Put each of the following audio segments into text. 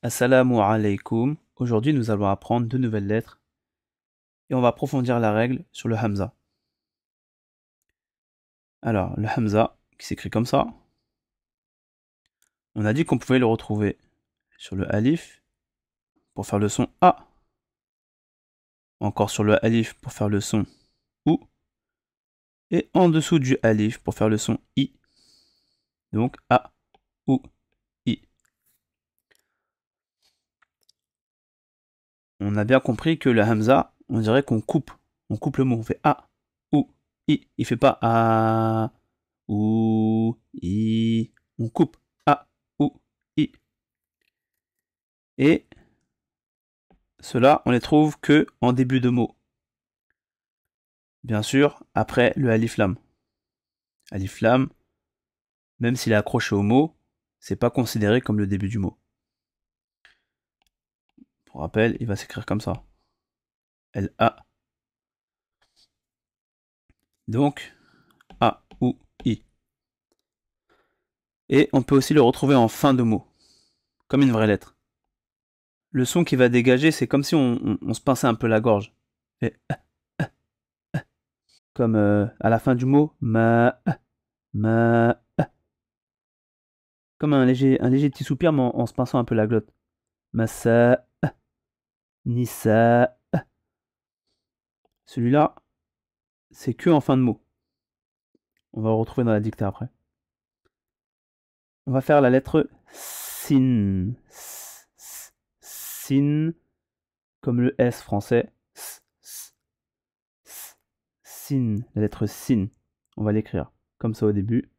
Assalamu alaikum. Aujourd'hui, nous allons apprendre deux nouvelles lettres et on va approfondir la règle sur le hamza. Alors, le hamza, qui s'écrit comme ça, on a dit qu'on pouvait le retrouver sur le alif pour faire le son A, encore sur le alif pour faire le son OU, et en dessous du alif pour faire le son I. Donc A, OU, I. On a bien compris que le hamza, on dirait qu'on coupe. On coupe le mot, on fait A, OU, I. Il fait pas A, OU, I. On coupe A, OU, I. Et ceux-là, on les trouve que en début de mot. Bien sûr, après le alif lam. Alif lam, même s'il est accroché au mot, c'est pas considéré comme le début du mot. Pour rappel, il va s'écrire comme ça. L-A. Donc, A ou I. Et on peut aussi le retrouver en fin de mot, comme une vraie lettre. Le son qui va dégager, c'est comme si on se pinçait un peu la gorge. Et, comme à la fin du mot, ma, comme un léger petit soupir, mais en se pinçant un peu la glotte. Massa, Nissa. Celui-là, c'est que en fin de mot. On va le retrouver dans la dictée après. On va faire la lettre sin. Sin, comme le S français. Sin, la lettre sin. On va l'écrire comme ça au début.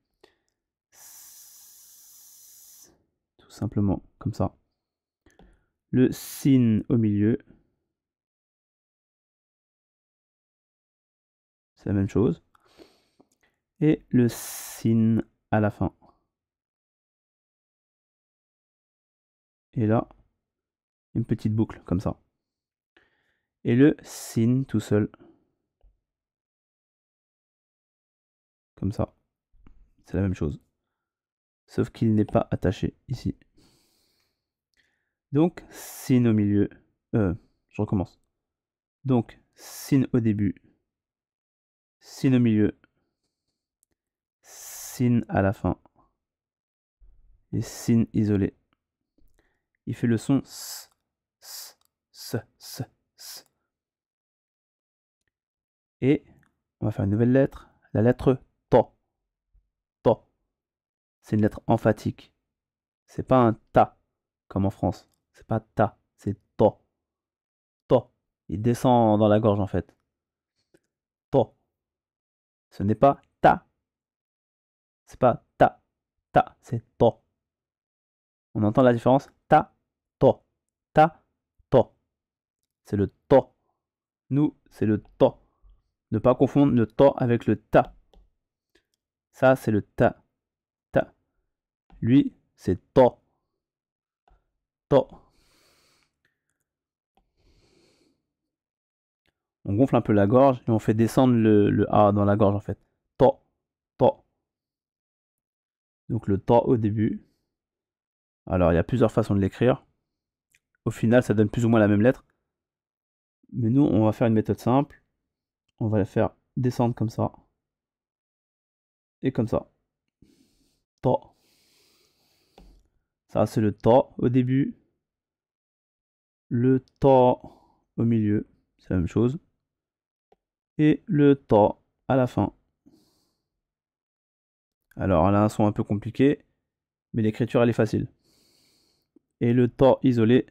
Tout simplement comme ça. Le sin au milieu. C'est la même chose. Et le sin à la fin. Et là, une petite boucle comme ça. Et le sin tout seul. Comme ça. C'est la même chose. Sauf qu'il n'est pas attaché ici. Donc, sin au milieu. Je recommence. Donc, sin au début. Sin au milieu. Sin à la fin. Et sin isolé. Il fait le son s, s, s, s, s. Et on va faire une nouvelle lettre. La lettre to. To. C'est une lettre emphatique. C'est pas un ta, comme en France. C'est pas ta, c'est to. To. Il descend dans la gorge en fait. To. Ce n'est pas ta. C'est pas ta. Ta, c'est to. On entend la différence? Ta, to. Ta, to. C'est le to. Nous, c'est le to. Ne pas confondre le to avec le ta. Ça, c'est le ta. Ta. Lui, c'est to. To. On gonfle un peu la gorge et on fait descendre le A dans la gorge en fait. To. To. Donc le to au début. Alors, il y a plusieurs façons de l'écrire. Au final, ça donne plus ou moins la même lettre. Mais nous, on va faire une méthode simple. On va la faire descendre comme ça. Et comme ça. To. Ça, c'est le to au début. Le to au milieu. C'est la même chose. Et le to à la fin. Alors, elle a un son un peu compliqué. Mais l'écriture, elle est facile. Et le to isolé.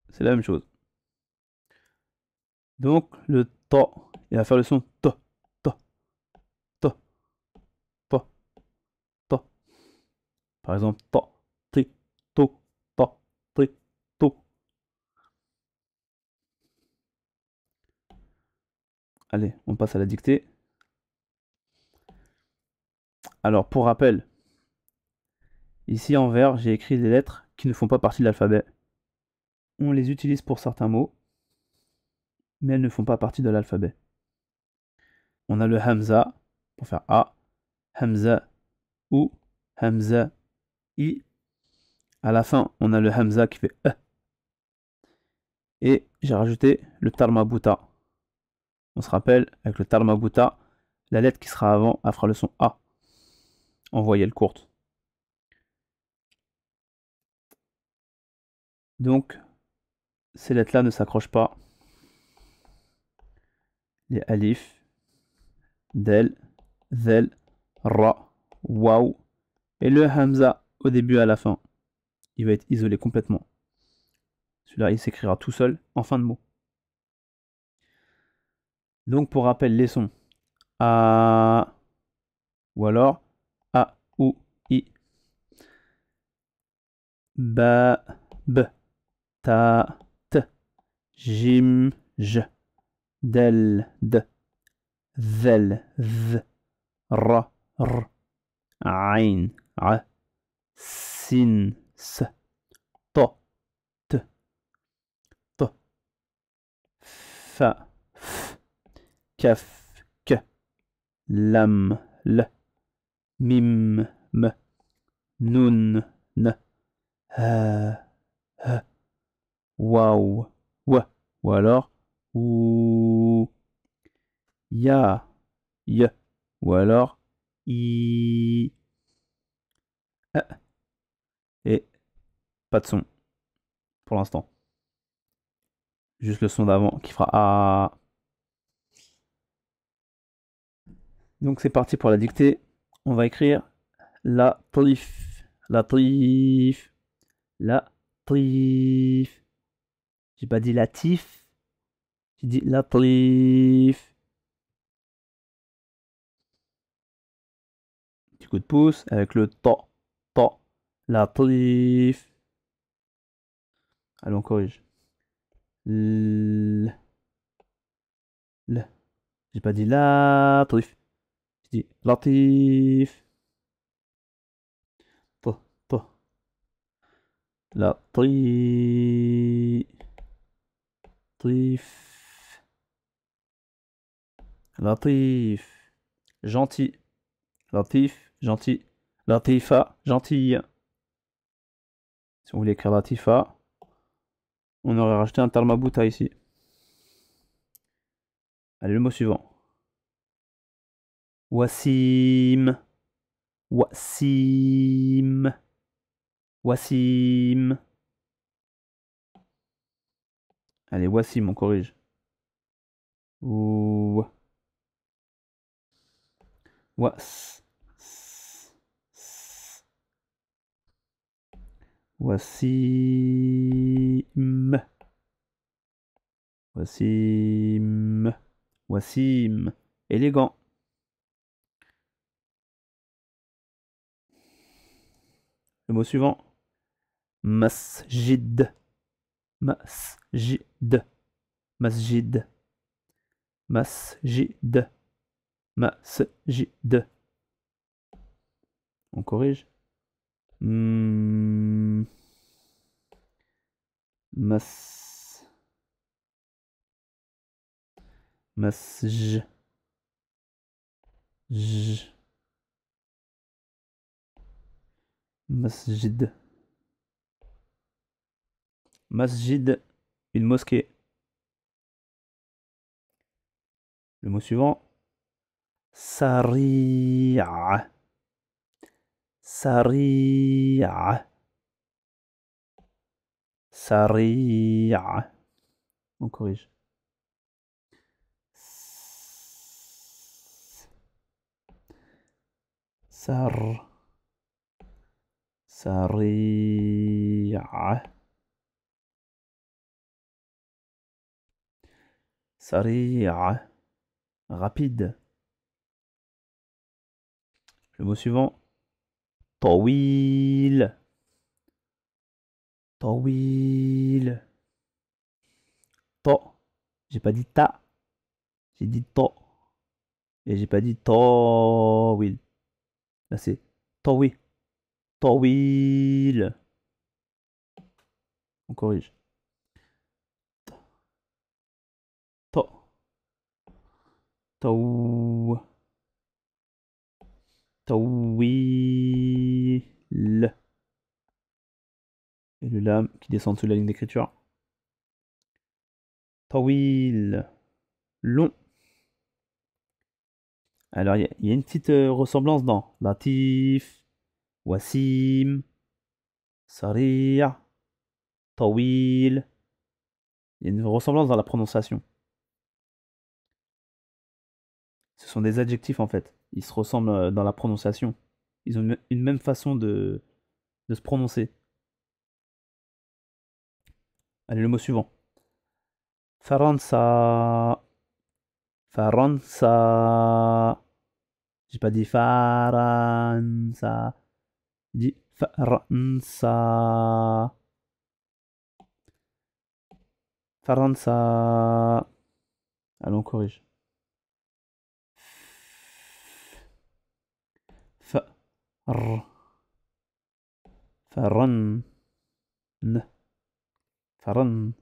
C'est la même chose. Donc, le to, il va faire le son to, to, to, to, to. Par exemple, to, tri, to, to, tri, to. Allez, on passe à la dictée. Alors, pour rappel, ici en vert, j'ai écrit des lettres qui ne font pas partie de l'alphabet. On les utilise pour certains mots, mais elles ne font pas partie de l'alphabet. On a le hamza pour faire A, hamza ou hamza I. À la fin, on a le hamza qui fait E. Et j'ai rajouté le tarmabuta. On se rappelle, avec le tarmabuta, la lettre qui sera avant, elle fera le son A en voyelle courte. Donc, ces lettres-là ne s'accrochent pas. Les alif, del, zel, ra, waw. Et le hamza au début et à la fin, il va être isolé complètement. Celui-là, il s'écrira tout seul en fin de mot. Donc, pour rappel, les sons A, ou alors A, ou, I, Ba, B, Ta, T, Jim, J, Del, D, Zel, Z, Ra, R, Ain, A, Sin, S, To, T, T, Fa, F, Kaf, K, Lam, L, Mim, M, Nun, N, Ha, H, Waouh, W, ou alors Ou, Ya, Y, ou alors I, E. Et pas de son pour l'instant. Juste le son d'avant qui fera A. Donc c'est parti pour la dictée. On va écrire la trif, la trif, la trif. J'ai pas dit latif, j'ai dit la trif. Petit coup de pouce avec le ta, ta, la trif. Allez, on corrige. L, l. J'ai pas dit latif, j'ai dit latif. Ta, ta. Latif, latif, gentil, latif, gentil, latifa, gentille. Si on voulait écrire latifa, on aurait rajouté un tarmabuta ici. Allez, le mot suivant. Wassim, Wassim, Wassim. Allez, Wassim, on corrige. Ou Was. Wassim. Wassim. Wassim. Élégant. Le mot suivant. Masjid. Masjid. Masjid. Masjid. Masjid. On corrige. Mas. Masj. J. Masjid. Masjid. Une mosquée. Le mot suivant. Sari'a. Sari'a. Sari'a. On corrige. Sar. Sari'a. Sari'a. Rapide. Le mot suivant. Tawil. Tawil. To. J'ai pas dit ta. J'ai dit to. Et j'ai pas dit tawil. Là c'est tawi. Tawil. On corrige. To. Taw. Tawil. Et le lam qui descend sous la ligne d'écriture. Tawil, long. Alors, il y a une petite ressemblance dans Latif, Wassim, Sari', Tawil. Il y a une ressemblance dans la prononciation. Ce sont des adjectifs en fait. Ils se ressemblent dans la prononciation. Ils ont une même façon de se prononcer. Allez, le mot suivant. Faransa. Faransa. J'ai pas dit Faransa. J'ai dit Faransa. Faransa. Allons, on corrige. Far. Faran. Faran.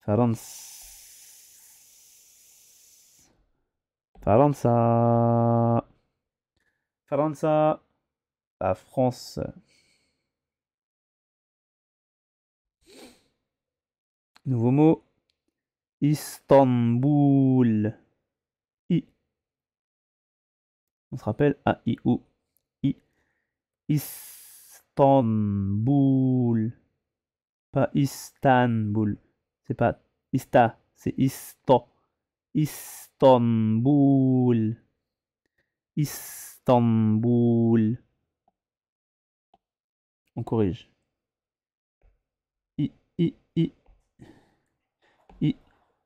Farans. Faransa. Faransa. La France. Nouveau mot. Istanbul. I. On se rappelle A, I, O. I. Istanbul. Pas Istanbul. C'est pas Ista. C'est Isto. Istanbul. Istanbul. On corrige. I, I, I. I.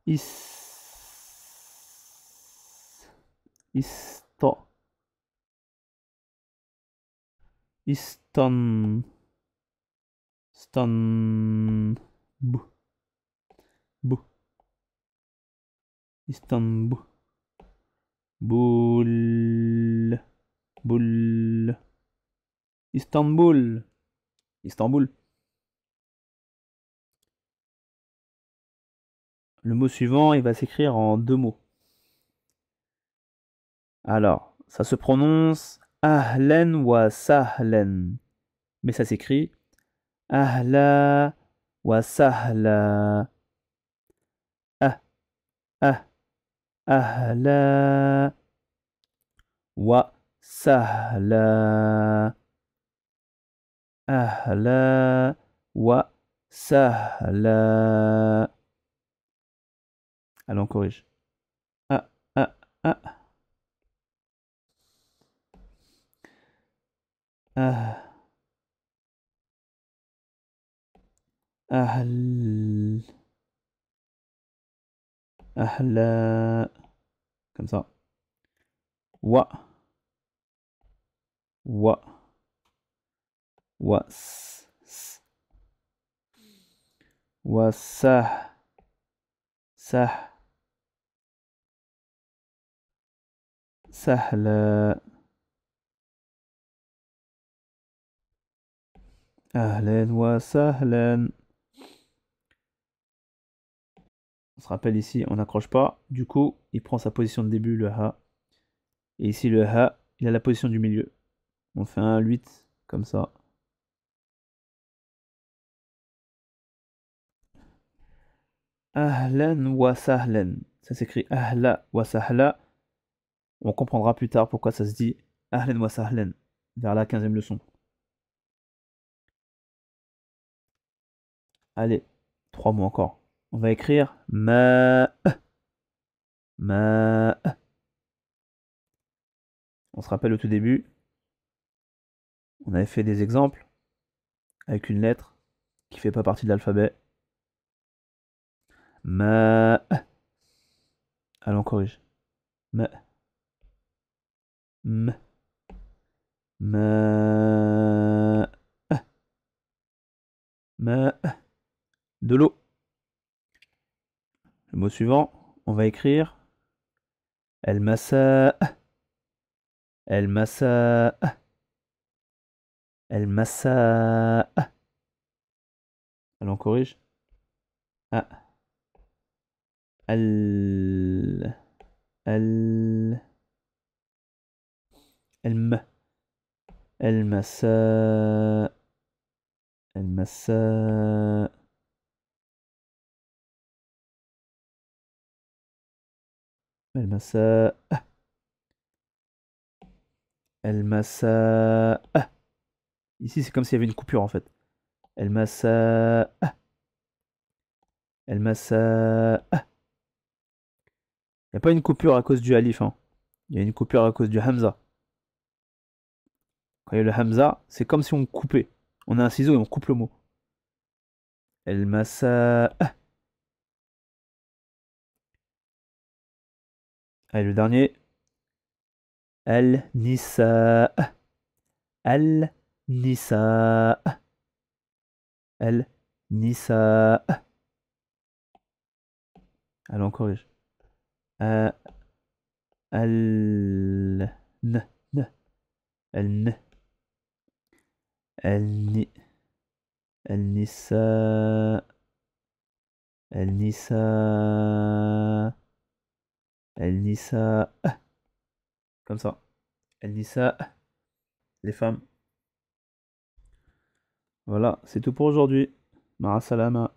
Is. Isto. Istan. Stan. Bu. Bu. Istanbul. Boul. Boul. Istanbul. Istanbul. Le mot suivant, il va s'écrire en deux mots. Alors, ça se prononce Ahlen wa sahlen. Mais ça s'écrit Ahla wa sahla. Ah, ah, ahla wa sahla. Ahla wa sahla. Allons, on corrige. Ah, ah, ah. Ah. Ahl. Ahla. Comme ça. Wa. Wa. Wa. Wa. Sah. Sah. Sahla. Ahlan wa sahlan. On se rappelle ici, on n'accroche pas. Du coup, il prend sa position de début, le ha. Et ici, le ha, il a la position du milieu. On fait un 8, comme ça. Ahlan wa sahlan. Ça s'écrit ahla wa sahla. On comprendra plus tard pourquoi ça se dit ahlan wa sahlan. Vers la 15e leçon. Allez, 3 mots encore. On va écrire ma. Ma. On se rappelle au tout début, on avait fait des exemples avec une lettre qui fait pas partie de l'alphabet. Ma. Allons, on corrige. Ma. M. Ma. Ma. De l'eau. Le mot suivant, on va écrire El massa. El massa. El massa. Allons, on corrige. Ah. El. El. الم المساء المساء المساء المساء. Ici, c'est comme s'il y avait une coupure en fait. المساء المساء. Il n'y a pas une coupure à cause du alif, hein. Il y a une coupure à cause du hamza. Quand il y a le hamza, c'est comme si on coupait. On a un ciseau et on coupe le mot. المساء. Allez, le dernier. النساء النساء النساء. Allez, on corrige. ال ن ن الن الن النساء النساء النساء. Comme ça. النساء. Les femmes. Voilà, c'est tout pour aujourd'hui. Ma salama.